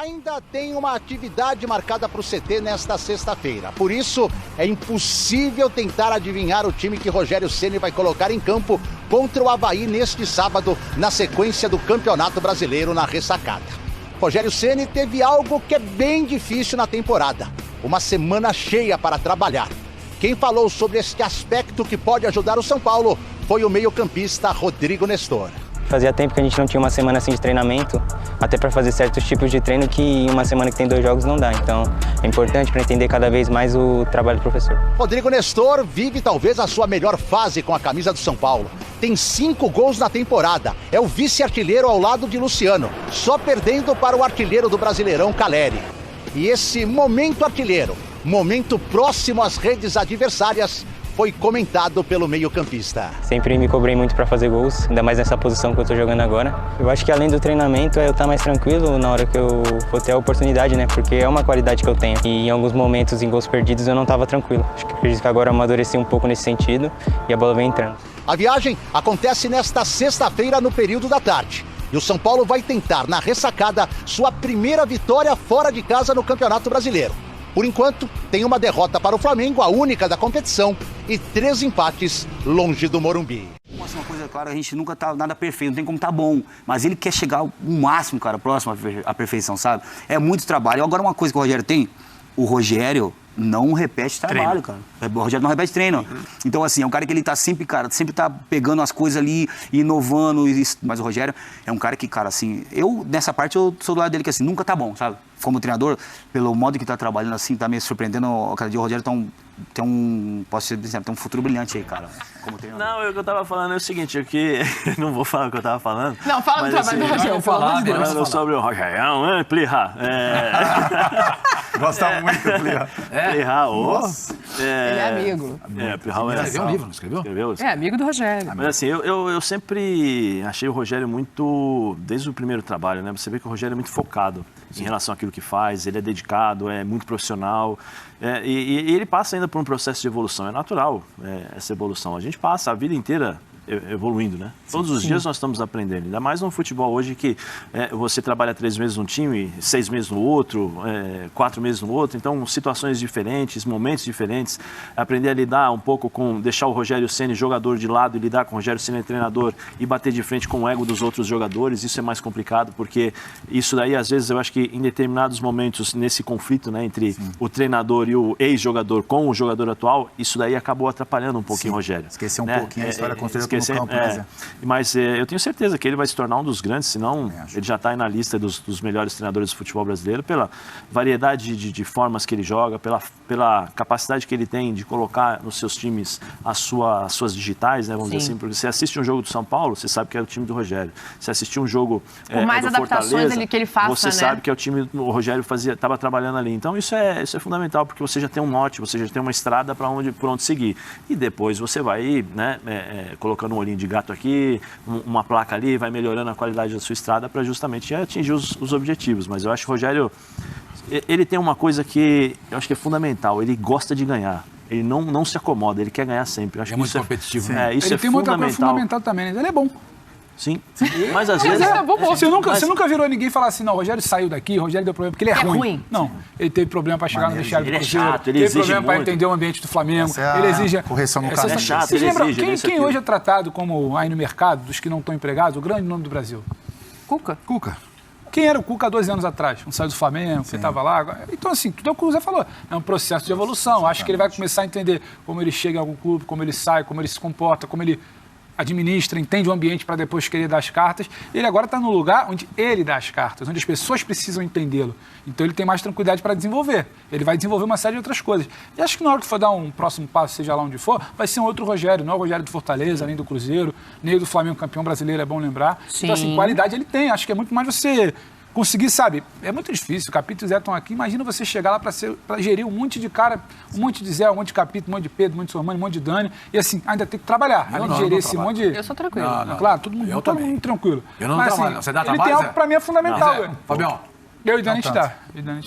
Ainda tem uma atividade marcada para o CT nesta sexta-feira. Por isso, é impossível tentar adivinhar o time que Rogério Ceni vai colocar em campo contra o Avaí neste sábado, na sequência do Campeonato Brasileiro na ressacada. Rogério Ceni teve algo que é bem difícil na temporada: uma semana cheia para trabalhar. Quem falou sobre este aspecto que pode ajudar o São Paulo foi o meio-campista Rodrigo Nestor. Fazia tempo que a gente não tinha uma semana assim de treinamento, até para fazer certos tipos de treino que em uma semana que tem 2 jogos não dá. Então é importante para entender cada vez mais o trabalho do professor. Rodrigo Nestor vive talvez a sua melhor fase com a camisa do São Paulo. Tem 5 gols na temporada, é o vice-artilheiro ao lado de Luciano, só perdendo para o artilheiro do Brasileirão, Caleri. E esse momento artilheiro, momento próximo às redes adversárias, foi comentado pelo meio-campista. Sempre me cobrei muito para fazer gols, ainda mais nessa posição que eu estou jogando agora. Eu acho que além do treinamento é eu estar mais tranquilo na hora que eu for ter a oportunidade, né? Porque é uma qualidade que eu tenho. E em alguns momentos, em gols perdidos, eu não estava tranquilo. Acredito que agora eu amadureci um pouco nesse sentido e a bola vem entrando. A viagem acontece nesta sexta-feira no período da tarde. E o São Paulo vai tentar, na ressacada, sua primeira vitória fora de casa no Campeonato Brasileiro. Por enquanto, tem uma derrota para o Flamengo, a única da competição, e 3 empates longe do Morumbi. Uma coisa clara, a gente nunca tá nada perfeito, não tem como tá bom. Mas ele quer chegar o máximo, cara, próximo à perfeição, sabe? É muito trabalho. Agora, uma coisa que o Rogério tem, o Rogério não repete trabalho, cara. O Rogério não repete treino. Então, assim, é um cara que ele tá sempre, cara, sempre tá pegando as coisas ali, inovando. Mas o Rogério é um cara que, cara, assim, eu, nessa parte, eu sou do lado dele que, assim, nunca tá bom, sabe? Como treinador, pelo modo que tá trabalhando, assim, tá me surpreendendo. Cada dia o Rogério tem um futuro brilhante aí, cara, como treinador. Não, o que eu tava falando é o seguinte, aqui, não vou falar o que eu tava falando. Não, fala do trabalho do Rogério, pelo amor de Deus. Falando sobre o Rogério, né, Plirra? Gosta muito, Plirra. Plirra, Ele é amigo. Plirra escreveu um livro, não escreveu? Escreveu? É amigo do Rogério. Mas assim, eu sempre achei o Rogério muito, desde o primeiro trabalho, né? Você vê que o Rogério é muito focado em relação àquilo que faz, ele é dedicado, é muito profissional. E ele passa ainda por um processo de evolução, é natural essa evolução. A gente passa a vida inteira evoluindo, né? Todos os dias nós estamos aprendendo, ainda mais no futebol hoje que você trabalha 3 meses num time, 6 meses no outro, 4 meses no outro, então situações diferentes, momentos diferentes, aprender a lidar um pouco com, deixar o Rogério Ceni jogador de lado e lidar com o Rogério Ceni treinador e bater de frente com o ego dos outros jogadores, isso é mais complicado, porque isso daí às vezes eu acho que em determinados momentos nesse conflito, né, entre o treinador e o ex-jogador com o jogador atual, isso daí acabou atrapalhando um pouquinho o Rogério. Esqueceu um pouquinho a história construída. Mas eu tenho certeza que ele vai se tornar um dos grandes, senão ele já está aí na lista dos melhores treinadores do futebol brasileiro, pela variedade de formas que ele joga, pela capacidade que ele tem de colocar nos seus times as suas digitais, né, vamos dizer assim, porque você assiste um jogo do São Paulo, você sabe que é o time do Rogério. Você assistir um jogo por mais do adaptações Fortaleza, que ele faça, você sabe que é o time o Rogério estava trabalhando ali. Então isso é fundamental, porque você já tem um norte, você já tem uma estrada por onde seguir. E depois você vai, né, colocando um olhinho de gato aqui, uma placa ali, vai melhorando a qualidade da sua estrada para justamente atingir os objetivos. Mas eu acho que o Rogério, ele tem uma coisa que eu acho que é fundamental, ele gosta de ganhar. Ele não se acomoda, ele quer ganhar sempre. Eu acho é que muito competitivo. Isso ele tem muita coisa fundamental também, né? Ele é bom. Sim, mas às vezes... Você nunca virou ninguém e falar assim, não, o Rogério saiu daqui, o Rogério deu problema, porque ele é ruim. Não, ele teve problema para chegar no vestiário do Cruzeiro, chato, ele teve exige problema para muito. entender o ambiente do Flamengo, ele exige... Correção no canal. É chato, Você ele lembra exige, quem hoje é tratado como aí no mercado, dos que não estão empregados, o grande nome do Brasil? Cuca. Quem era o Cuca há 12 anos atrás? Não saiu do Flamengo, que estava lá. Então, assim, tudo é o que o Zé falou. É um processo de evolução. Acho que ele vai começar a entender como ele chega em algum clube, como ele sai, como ele se comporta, como ele administra, entende o ambiente para depois querer dar as cartas. Ele agora está no lugar onde ele dá as cartas, onde as pessoas precisam entendê-lo. Então ele tem mais tranquilidade para desenvolver. Ele vai desenvolver uma série de outras coisas. E acho que na hora que for dar um próximo passo, seja lá onde for, vai ser um outro Rogério. Não é o Rogério do Fortaleza, nem do Cruzeiro, nem do Flamengo campeão brasileiro, é bom lembrar. Sim. Então, assim, qualidade ele tem. Acho que é muito mais você conseguir, sabe, é muito difícil. O Capito e o Zé estão aqui. Imagina você chegar lá para gerir um monte de cara, um monte de Zé, um monte de Capito, um monte de Pedro, um monte de Sormani, um monte de Dani. E assim, ainda tem que trabalhar. Além de gerir esse monte de... Eu sou tranquilo. Claro, todo mundo tranquilo. Eu não mas, trabalho. Assim, Você dá ele trabalho, tem algo Zé? para mim é fundamental. Zé, Fabião. Eu e Dani Não está.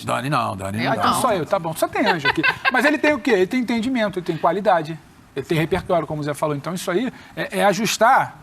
Dani não. Então só eu, tá bom. Só tem anjo aqui. Mas ele tem o quê? Ele tem entendimento, ele tem qualidade, ele tem repertório, como o Zé falou. Então isso aí é ajustar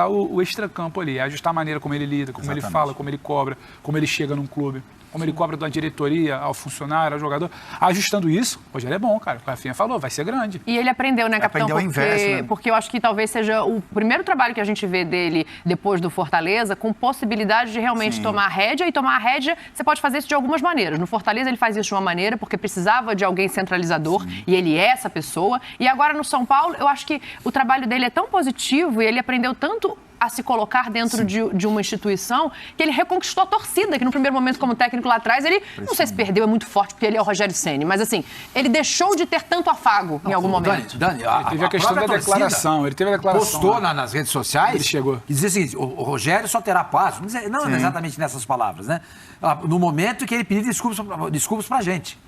o extracampo ali, é ajustar a maneira como ele lida, como ele fala, como ele cobra, como ele chega num clube. como ele cobra da diretoria ao funcionário, ao jogador. Ajustando isso, o Rogério é bom, cara. O Rafinha falou, vai ser grande. E ele aprendeu, né, capitão? Aprendeu o inverso, né? Porque eu acho que talvez seja o primeiro trabalho que a gente vê dele depois do Fortaleza, com possibilidade de realmente tomar a rédea. E tomar a rédea, você pode fazer isso de algumas maneiras. No Fortaleza ele faz isso de uma maneira, porque precisava de alguém centralizador, e ele é essa pessoa. E agora no São Paulo, eu acho que o trabalho dele é tão positivo e ele aprendeu tanto a se colocar dentro de uma instituição, que ele reconquistou a torcida, que no primeiro momento como técnico lá atrás, ele, não sei se perdeu, é muito forte, porque ele é o Rogério Ceni, mas assim, ele deixou de ter tanto afago em algum momento. Dani, Ele teve a questão da declaração, ele teve a declaração. Postou nas redes sociais, Ele chegou. que dizia assim, o Rogério só terá paz, não exatamente nessas palavras, né? No momento que ele pediu desculpas pra gente.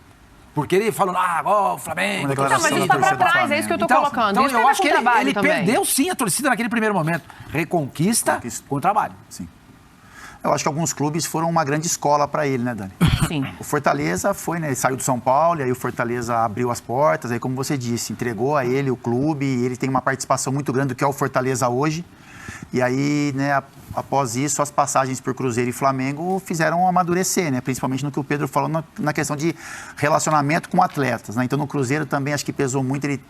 Porque ele falou, o Flamengo... Não, mas isso tá pra trás, é isso que eu tô colocando. Então Isso eu acho que ele também. perdeu sim a torcida naquele primeiro momento. Reconquista com o trabalho. Sim. Eu acho que alguns clubes foram uma grande escola para ele, né, Dani? Sim. O Fortaleza foi, né? Ele saiu do São Paulo, e aí o Fortaleza abriu as portas, aí como você disse, entregou a ele o clube, e ele tem uma participação muito grande do que é o Fortaleza hoje. E aí, né, após isso, as passagens por Cruzeiro e Flamengo fizeram amadurecer, né? Principalmente no que o Pedro falou na questão de relacionamento com atletas, né? Então, no Cruzeiro também acho que pesou muito ele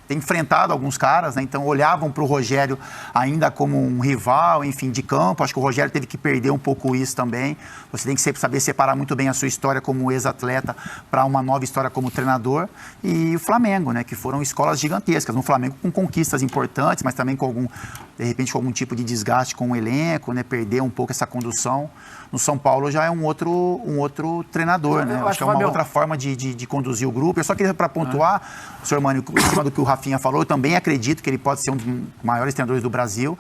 ter enfrentado alguns caras, né? Então olhavam para o Rogério ainda como um rival, enfim, de campo. Acho que o Rogério teve que perder um pouco isso também. Você tem que sempre saber separar muito bem a sua história como ex-atleta para uma nova história como treinador. E o Flamengo, né? Que foram escolas gigantescas. No Flamengo com conquistas importantes, mas também com de repente com algum tipo de desgaste com o elenco, né? Perder um pouco essa condução. No São Paulo já é um outro treinador, né? Acho que é uma outra forma de conduzir o grupo. Eu só queria, para pontuar, senhor Mano, em cima do que o Rafinha falou, eu também acredito que ele pode ser um dos maiores treinadores do Brasil.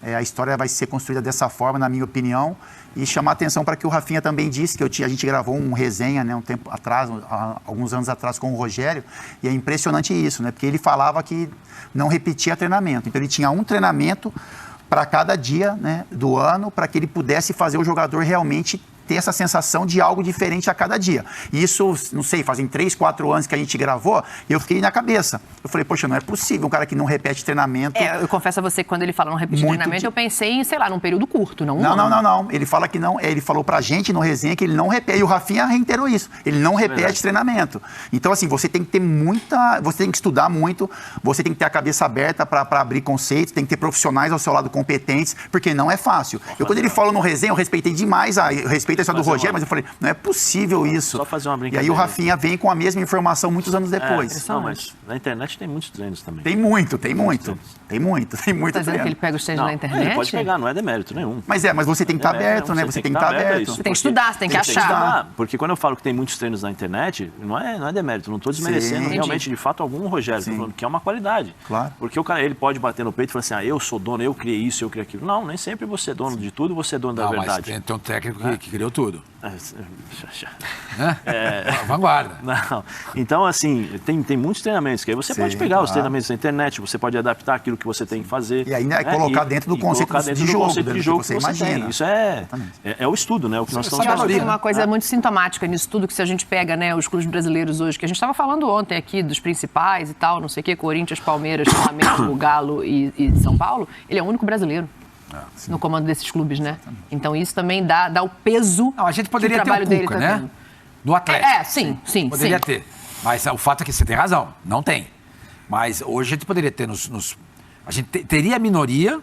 A história vai ser construída dessa forma, na minha opinião. E chamar atenção para que o Rafinha também disse, que a gente gravou um resenha, né, um tempo atrás, alguns anos atrás, com o Rogério, e é impressionante isso, né? Porque ele falava que não repetia treinamento. Então ele tinha um treinamento para cada dia, né, do ano, para que ele pudesse fazer o jogador realmente ter essa sensação de algo diferente a cada dia. E isso, não sei, fazem 3, 4 anos que a gente gravou, e eu fiquei na cabeça. Eu falei, poxa, não é possível um cara que não repete treinamento. Eu confesso a você que quando ele fala não repetir treinamento, eu pensei em, sei lá, num período curto, não. Não. Ele fala que não. Ele falou pra gente no resenha que ele não repete. E o Rafinha reiterou isso. Ele não repete treinamento. Então, assim, você tem que ter você tem que estudar muito, você tem que ter a cabeça aberta para abrir conceitos, tem que ter profissionais ao seu lado competentes, porque não é fácil. Quando ele falou no resenha, eu respeitei demais, eu respeito a história do Rogério, mas eu falei, não é possível isso. Só fazer uma E brincadeira. aí o Rafinha vem com a mesma informação muitos anos depois. Não, mas na internet tem muitos treinos também. Tem muito. Tem muito Tá dizendo que ele pega os treinos na internet? Ele pode pegar, não é demérito nenhum. Mas você tem que estar aberto, né? Você tem que estar aberto. Você tem que estudar, você tem que achar. Porque quando eu falo que tem muitos treinos na internet, não é demérito, não estou desmerecendo realmente, de fato, algum Rogério, tô falando que é uma qualidade. Claro. Porque o cara, ele pode bater no peito e falar assim, eu sou dono, eu criei isso, eu criei aquilo. Não, nem sempre você é dono de tudo, você é dono da verdade. Mas tem um técnico que criou tudo. Vanguarda. Não. Então, assim, tem muitos treinamentos que aí você pode pegar os treinamentos da internet, você pode adaptar aquilo que você tem que fazer. E ainda colocar dentro do conceito de jogo que você imagina. Isso é o estudo, né? O que nós estamos falando. Tem uma coisa muito sintomática nisso tudo, que se a gente pega, né, os clubes brasileiros hoje, que a gente estava falando ontem aqui dos principais e tal, não sei o quê, Corinthians, Palmeiras, Flamengo, Galo e São Paulo, ele é o único brasileiro. No comando desses clubes, né? Então isso também dá o peso. Não, a gente poderia ter o Cuca, né? No Atlético. Sim. Poderia ter. Mas o fato é que você tem razão, não tem. Mas hoje a gente poderia ter a gente teria minoria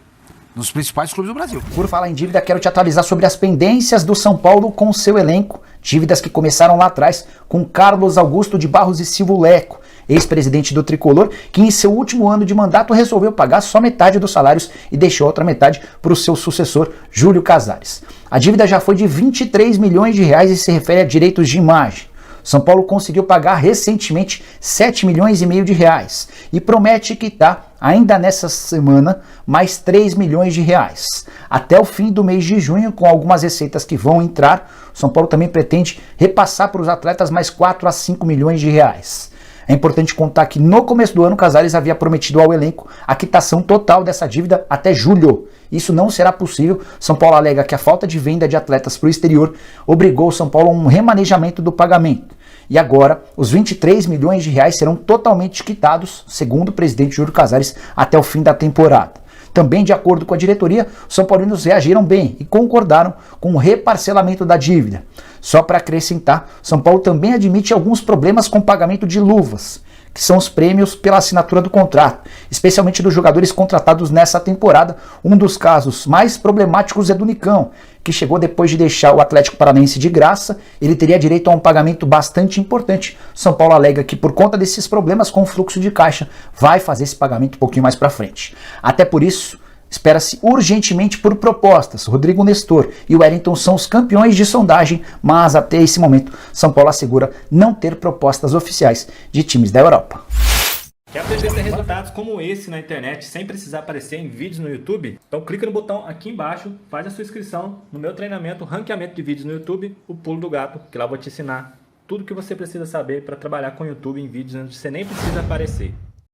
nos principais clubes do Brasil. Por falar em dívida, quero te atualizar sobre as pendências do São Paulo com seu elenco. Dívidas que começaram lá atrás com Carlos Augusto de Barros e Silva Leco, ex-presidente do Tricolor, que em seu último ano de mandato resolveu pagar só metade dos salários e deixou a outra metade para o seu sucessor, Júlio Casares. A dívida já foi de 23 milhões de reais e se refere a direitos de imagem. São Paulo conseguiu pagar recentemente 7 milhões e meio de reais e promete quitar ainda nessa semana mais 3 milhões de reais. Até o fim do mês de junho, com algumas receitas que vão entrar, São Paulo também pretende repassar para os atletas mais 4 a 5 milhões de reais. É importante contar que no começo do ano, Casares havia prometido ao elenco a quitação total dessa dívida até julho. Isso não será possível. São Paulo alega que a falta de venda de atletas para o exterior obrigou o São Paulo a um remanejamento do pagamento. E agora, os 23 milhões de reais serão totalmente quitados, segundo o presidente Júlio Casares, até o fim da temporada. Também, de acordo com a diretoria, os São Paulinos reagiram bem e concordaram com o reparcelamento da dívida. Só para acrescentar, São Paulo também admite alguns problemas com o pagamento de luvas, que são os prêmios pela assinatura do contrato, especialmente dos jogadores contratados nessa temporada. Um dos casos mais problemáticos é do Nicão, que chegou depois de deixar o Atlético Paranaense de graça. Ele teria direito a um pagamento bastante importante. São Paulo alega que, por conta desses problemas com o fluxo de caixa, vai fazer esse pagamento um pouquinho mais para frente. Até por isso, espera-se urgentemente por propostas. Rodrigo Nestor e o Wellington são os campeões de sondagem, mas até esse momento São Paulo assegura não ter propostas oficiais de times da Europa. Quer aprender a ter resultados como esse na internet sem precisar aparecer em vídeos no YouTube? Então clica no botão aqui embaixo, faz a sua inscrição no meu treinamento Ranqueamento de Vídeos no YouTube, o Pulo do Gato, que lá eu vou te ensinar tudo o que você precisa saber para trabalhar com o YouTube em vídeos onde você nem precisa aparecer.